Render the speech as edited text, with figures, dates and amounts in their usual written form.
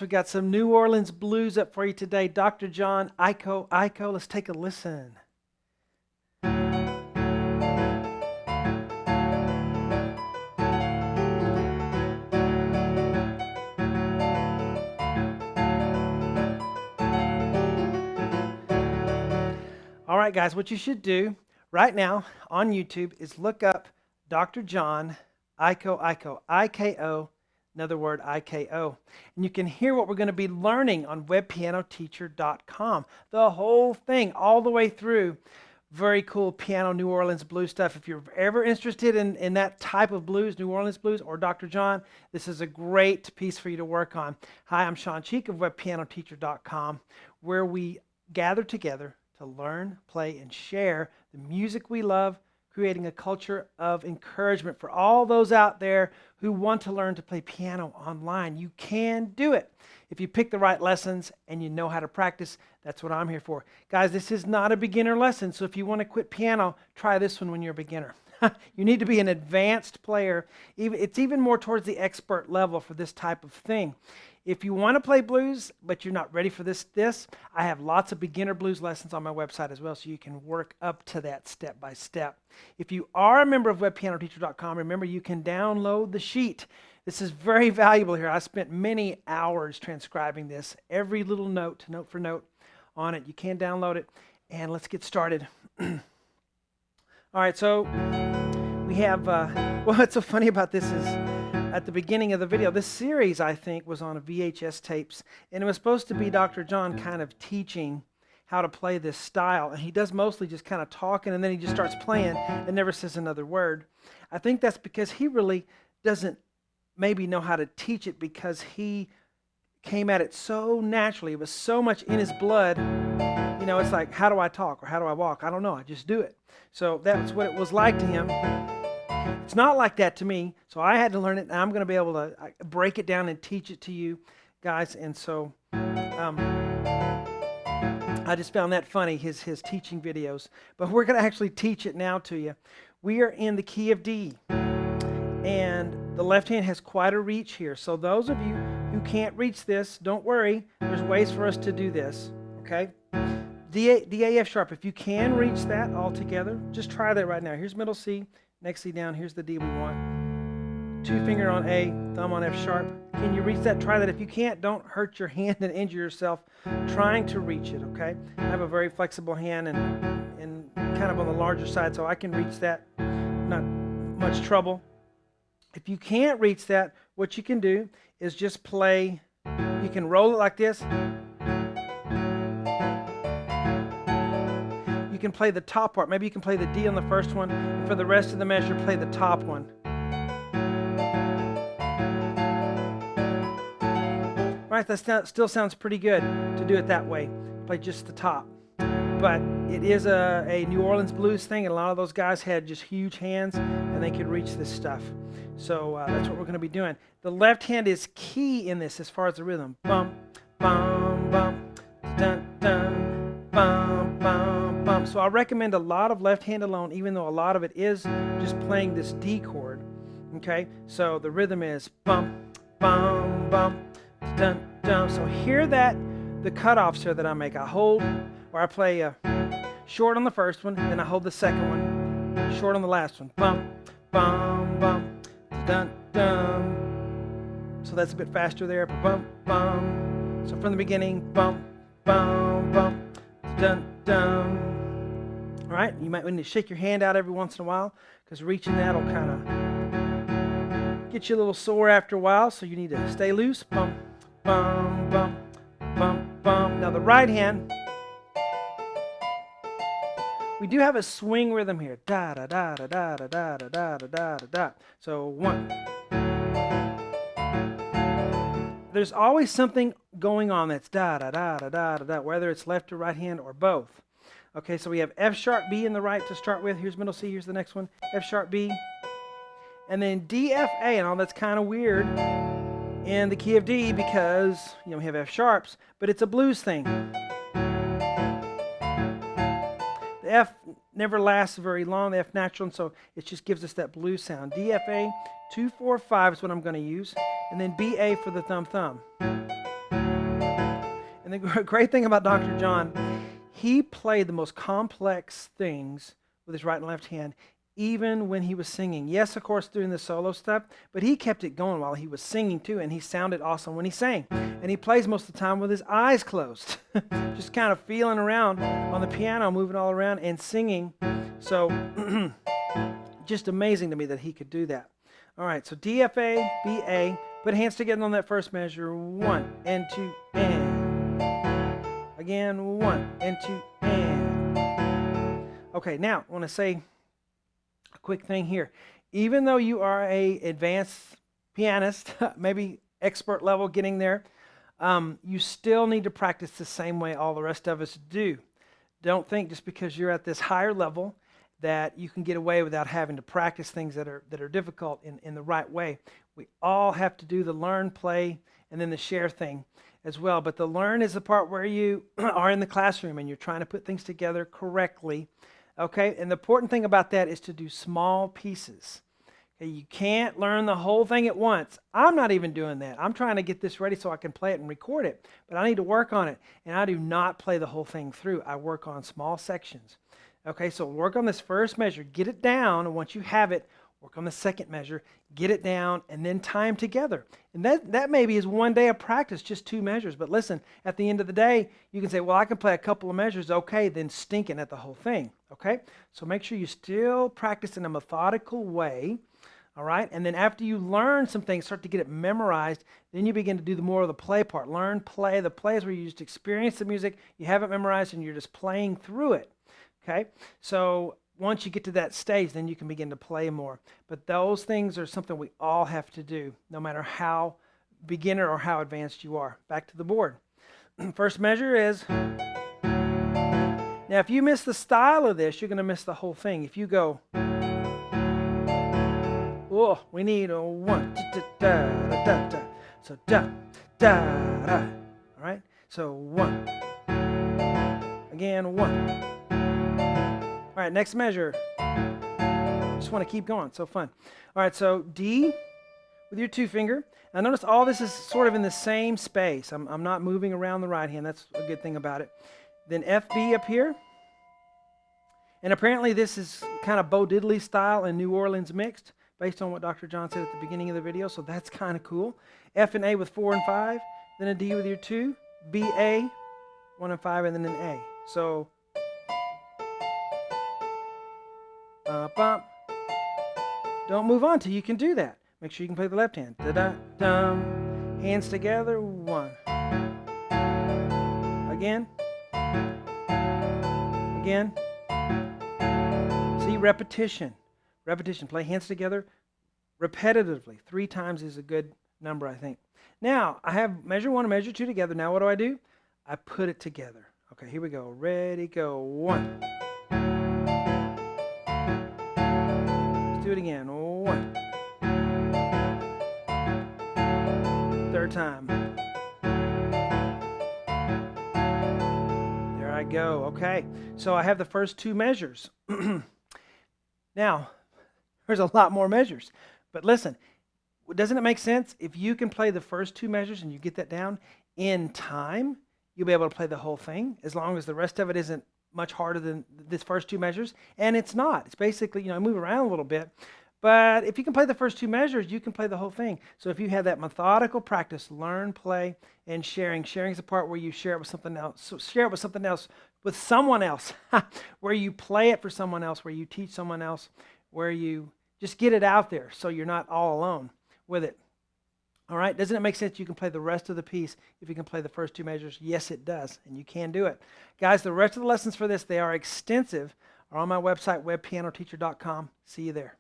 We got some New Orleans blues up for you today. Dr. John, Iko, Iko. Let's take a listen. All right, guys, what you should do right now on YouTube is look up Dr. John, Iko, Iko, I-K-O, another word, I-K-O. And you can hear what we're going to be learning on webpianoteacher.com. The whole thing, all the way through. Very cool piano New Orleans blues stuff. If you're ever interested in that type of blues, New Orleans blues, or Dr. John, this is a great piece for you to work on. Hi, I'm Shawn of webpianoteacher.com, where we gather together to learn, play, and share the music we love, creating a culture of encouragement for all those out there who want to learn to play piano online. You can do it. If you pick the right lessons and you know how to practice, that's what I'm here for. Guys, this is not a beginner lesson, so if you want to quit piano, try this one when you're a beginner. You need to be an advanced player. It's even more towards the expert level for this type of thing. If you want to play blues, but you're not ready for this, I have lots of beginner blues lessons on my website as well, so you can work up to that step by step. If you are a member of webpianoteacher.com, remember you can download the sheet. This is very valuable here. I spent many hours transcribing this, every little note for note on it. You can download it, and let's get started. All right, so we have, well, what's so funny about this is, at the beginning of the video, this series, I think, was on a VHS tapes, and it was supposed to be Dr. John kind of teaching how to play this style, and he does mostly just kind of talking, and then he just starts playing and never says another word. I think that's because he really doesn't maybe know how to teach it, because he came at it so naturally. It was so much in his blood. You know, it's like, how do I talk or how do I walk? I don't know. I just do it. So that's what it was like to him. It's not like that to me, so I had to learn it, and I'm going to be able to break it down and teach it to you guys. And so I just found that funny, his teaching videos. But we're going to actually teach it now to you. We are in the key of D, and the left hand has quite a reach here. So those of you who can't reach this, don't worry. There's ways for us to do this, okay? D, A, F sharp. If you can reach that all together, just try that right now. Here's middle C. Next C down, here's the D we want. Two finger on A, thumb on F sharp. Can you reach that? Try that. If you can't, don't hurt your hand and injure yourself trying to reach it, okay? I have a very flexible hand and kind of on the larger side, so I can reach that. Not much trouble. If you can't reach that, what you can do is just play. You can roll it like this. You can play the top part. Maybe you can play the D on the first one, and for the rest of the measure, play the top one. Right, that still sounds pretty good to do it that way. Play just the top. But it is a New Orleans blues thing, and a lot of those guys had just huge hands, and they could reach this stuff. So that's what we're going to be doing. The left hand is key in this as far as the rhythm. Bum, bum, bum, dun, dun, bum, bum, bum. So I recommend a lot of left hand alone, even though a lot of it is just playing this D chord. Okay, so the rhythm is bum, bum, bum, dun, dun. So hear that, the cutoffs here that I make. I hold, or I play short on the first one, then I hold the second one, short on the last one. Bum, bum, bum, dun, dun. So that's a bit faster there. Bum, bum. So from the beginning, bum, bum, bum, dun, dun. All right, you might want to shake your hand out every once in a while, because reaching that will kind of get you a little sore after a while, so you need to stay loose. Bum, bum, bum, bum, bum. Now the right hand, we do have a swing rhythm here. Da da da da da da da da da da da da. So one. There's always something going on that's da da da da da da da, whether it's left or right hand or both. Okay, so we have F sharp B in the right to start with. Here's middle C. Here's the next one. F sharp B, and then D F A. And all that's kind of weird in the key of D, because we have F sharps, but it's a blues thing. The F never lasts very long, the F natural, and so it just gives us that blues sound. D F A 2 4 5 is what I'm going to use, and then B A for the thumb. And the great thing about Dr. John, he played the most complex things with his right and left hand, even when he was singing. Yes, of course, doing the solo stuff, but he kept it going while he was singing too, and he sounded awesome when he sang. And he plays most of the time with his eyes closed, just kind of feeling around on the piano, moving all around and singing. So just amazing to me that he could do that. All right, so D, F, A, B, A. Put hands together on that first measure. 1 and 2 and. Again, 1 and 2 and. Okay, now I want to say a quick thing here. Even though you are a advanced pianist, maybe expert level getting there, you still need to practice the same way all the rest of us do. Don't think just because you're at this higher level that you can get away without having to practice things that are difficult in the right way. We all have to do the learn, play, and then the share thing as well. But the learn is the part where you are in the classroom and you're trying to put things together correctly. Okay, and the important thing about that is to do small pieces. Okay, you can't learn the whole thing at once. I'm not even doing that. I'm trying to get this ready so I can play it and record it, but I need to work on it. And I do not play the whole thing through. I work on small sections. Okay, so work on this first measure, get it down, and once you have it, work on the second measure, get it down, and then tie them together. And that maybe is one day of practice, just 2 measures. But listen, at the end of the day, you can say, well, I can play a couple of measures, okay, then stinking at the whole thing, okay? So make sure you still practice in a methodical way, all right? And then after you learn some things, start to get it memorized, then you begin to do the more of the play part. Learn, play. The play is where you just experience the music, you have it memorized, and you're just playing through it. Okay, so once you get to that stage, then you can begin to play more. But those things are something we all have to do, no matter how beginner or how advanced you are. Back to the board. First measure is, now if you miss the style of this, you're going to miss the whole thing. If you go, oh, we need a 1, da, da, da, da, da. So da, da, da. All right, so 1. Again, 1. All right, next measure. Just want to keep going, so fun. All right, so D with your 2 finger. Now notice all this is sort of in the same space. I'm not moving around the right hand. That's a good thing about it. Then F, B up here. And apparently this is kind of Bo Diddley style and New Orleans mixed, based on what Dr. John said at the beginning of the video, so that's kind of cool. F and A with 4 and 5, then a D with your 2, B, A, 1 and 5, and then an A. So bump. Don't move on till you can do that. Make sure you can play the left hand. Da-da-dum. Hands together. 1. Again. Again. See, repetition. Repetition. Play hands together repetitively. 3 times is a good number, I think. Now, I have measure 1 and measure 2 together. Now, what do? I put it together. Okay, here we go. Ready, go. 1. Do it again. 1. 3rd time. There I go. Okay. So I have the first 2 measures. Now, there's a lot more measures. But listen, doesn't it make sense? If you can play the first 2 measures and you get that down in time, you'll be able to play the whole thing, as long as the rest of it isn't much harder than this first 2 measures, and it's not. It's basically, move around a little bit, but if you can play the first 2 measures, you can play the whole thing. So if you have that methodical practice, learn, play, and sharing. Sharing is the part where you share it with something else. So share it with something else, with someone else, where you play it for someone else, where you teach someone else, where you just get it out there so you're not all alone with it. All right, doesn't it make sense you can play the rest of the piece if you can play the first 2 measures? Yes, it does, and you can do it. Guys, the rest of the lessons for this, they are extensive, are on my website, webpianoteacher.com. See you there.